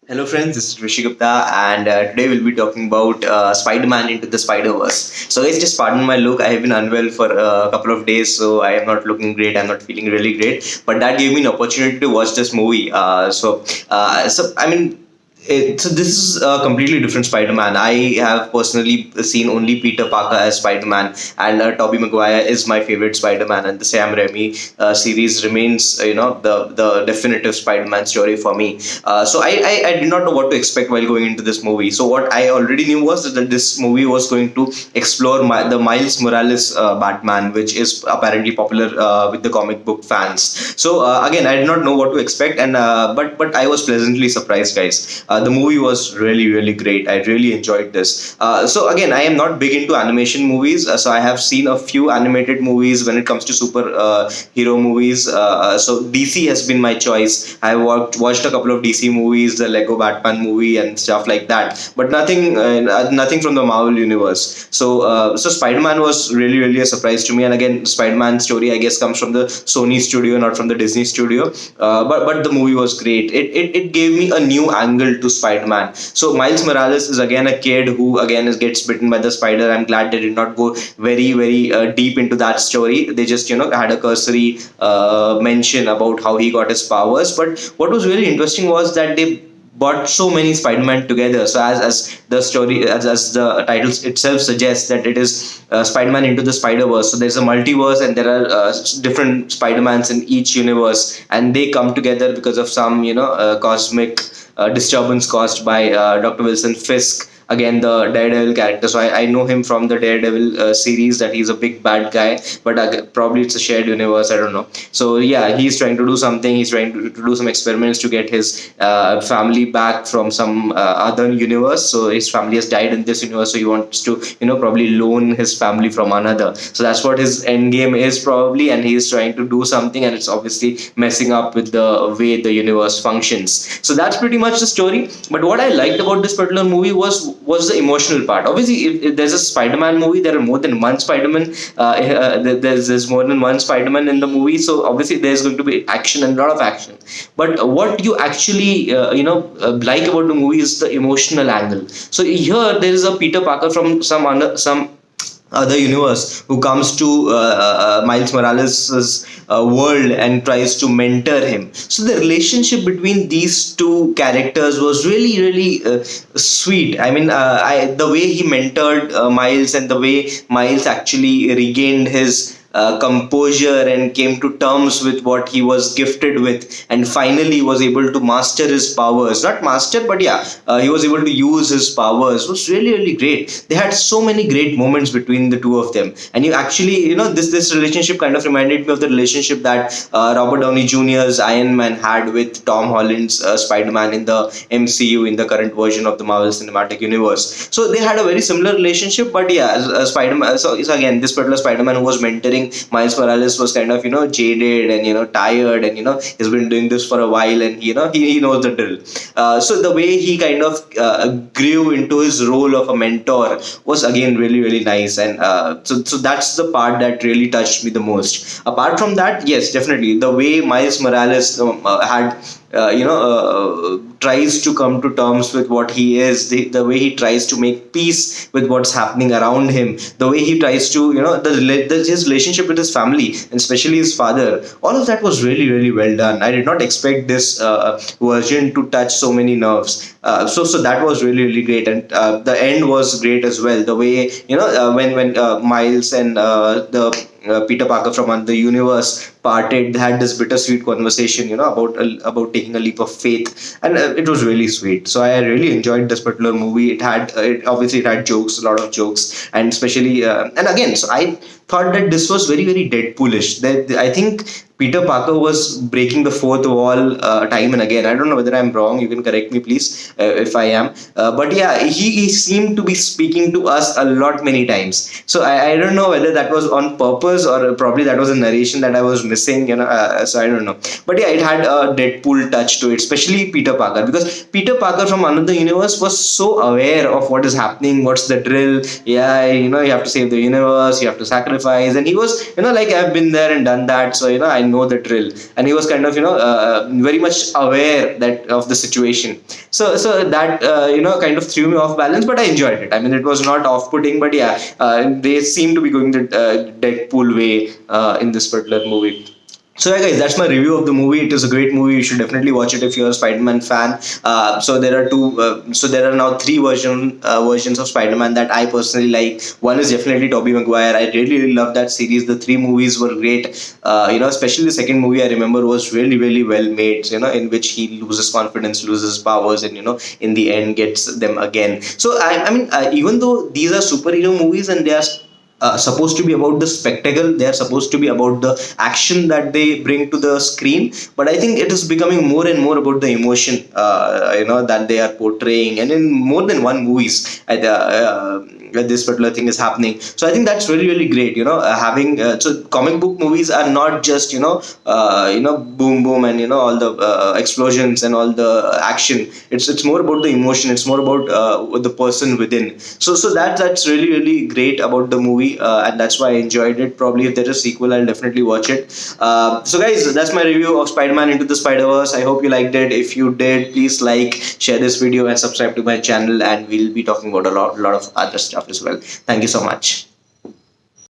Hello, friends. This is Rishi Gupta, and today we'll be talking about Spider-Man into the Spider-Verse. So, guys, just pardon my look. I have been unwell for a couple of days, so I am not looking great. I'm not feeling really great. But that gave me an opportunity to watch this movie. I mean, so this is a completely different Spider-Man. I have personally seen only Peter Parker as Spider-Man, and Tobey Maguire is my favorite Spider-Man. And the Sam Raimi series remains, the definitive Spider-Man story for me. So I did not know what to expect while going into this movie. So what I already knew was that this movie was going to explore the Miles Morales Batman, which is apparently popular with the comic book fans. So again, I did not know what to expect, and but I was pleasantly surprised, guys. The movie was really great. I really enjoyed this. So again, I am not big into animation movies, so I have seen a few animated movies when it comes to super hero movies. So DC has been my choice. I watched a couple of DC movies, the Lego Batman movie and stuff like that, but nothing from the Marvel universe. So Spider-Man was really a surprise to me. And again, Spider-Man story, I guess, comes from the Sony studio, not from the Disney studio. But the movie was great. It gave me a new angle to Spider-Man. So Miles Morales is again a kid who again gets bitten by the spider. I'm glad they did not go very deep into that story. They just had a cursory mention about how he got his powers. But what was really interesting was that they brought so many Spider-Man together. So as the story, as the title itself suggests, that it is Spider-Man into the Spider-Verse. So there's a multiverse, and there are different Spider-Mans in each universe, and they come together because of some cosmic disturbance caused by Dr. Wilson Fisk, again the Daredevil character. So I know him from the Daredevil series, that he's a big bad guy, but probably it's a shared universe, I don't know. So yeah, he's trying to do something. He's trying to do some experiments to get his family back from some other universe. So his family has died in this universe, so he wants to probably loan his family from another. So that's what his end game is probably, and he's trying to do something, and it's obviously messing up with the way the universe functions. So that's pretty much the story. But what I liked about this particular movie was the emotional part. Obviously, if there's a Spider-Man movie, there are more than one Spider-Man. There's more than one Spider-Man in the movie, so obviously there's going to be action and a lot of action. But what you actually like about the movie is the emotional angle. So here there is a Peter Parker from some other universe who comes to Miles Morales' world and tries to mentor him. So the relationship between these two characters was really sweet. I mean, the way he mentored Miles, and the way Miles actually regained his composure and came to terms with what he was gifted with, and finally was able to master his powers. Not master, but yeah, he was able to use his powers. It was really great. They had so many great moments between the two of them, and you actually, this relationship kind of reminded me of the relationship that Robert Downey Jr.'s Iron Man had with Tom Holland's Spider-Man in the MCU, in the current version of the Marvel Cinematic Universe. So they had a very similar relationship. But yeah, Spider-Man. So again, this particular Spider-Man who was mentoring Miles Morales was kind of jaded and tired, and he's been doing this for a while, and he knows the drill. So the way he kind of grew into his role of a mentor was again really nice. And so that's the part that really touched me the most. Apart from that, yes, definitely the way Miles Morales had tries to come to terms with what he is, the way he tries to make peace with what's happening around him, the way he tries to, his relationship with his family, and especially his father, all of that was really well done. I did not expect this version to touch so many nerves. So that was really great. And the end was great as well. The way, when Miles and the Peter Parker from another universe parted, they had this bittersweet conversation, about taking a leap of faith, and it was really sweet. So I really enjoyed this particular movie. It had jokes, a lot of jokes, and especially and again, so I thought that this was very Deadpoolish. That I think Peter Parker was breaking the fourth wall time and again. I don't know whether I'm wrong. You can correct me, please, if I am. But yeah, he seemed to be speaking to us a lot many times. So I don't know whether that was on purpose, or probably that was a narration that I was missing, so I don't know. But yeah, it had a Deadpool touch to it, especially Peter Parker, because Peter Parker from another universe was so aware of what is happening, what's the drill. Yeah, you have to save the universe, you have to sacrifice, and he was, like, I've been there and done that, so I know the drill. And he was kind of, very much aware that of the situation. So that kind of threw me off balance, but I enjoyed it. I mean, it was not off-putting, but yeah, they seem to be going the Deadpool way in this particular movie. So yeah, guys, that's my review of the movie. It is a great movie. You should definitely watch it if you're a Spider-Man fan. So there are two. So there are now three versions of Spider-Man that I personally like. One is definitely Tobey Maguire. I really love that series. The three movies were great. Especially the second movie I remember was really really well made. In which he loses confidence, loses powers, and in the end gets them again. So I mean, even though these are superhero movies and they are supposed to be about the spectacle, they are supposed to be about the action that they bring to the screen, but I think it is becoming more and more about the emotion that they are portraying, and in more than one movies where this particular thing is happening. So I think that's really really great. Having so comic book movies are not just boom boom and all the explosions and all the action. It's more about the emotion, it's more about the person within. So that's really really great about the movie, and that's why I enjoyed it. Probably if there is a sequel, I'll definitely watch it. So guys, that's my review of Spider-Man Into the Spider-Verse. I hope you liked it. If you did, please like, share this video, and subscribe to my channel, and we'll be talking about a lot of other stuff as well. Thank you so much.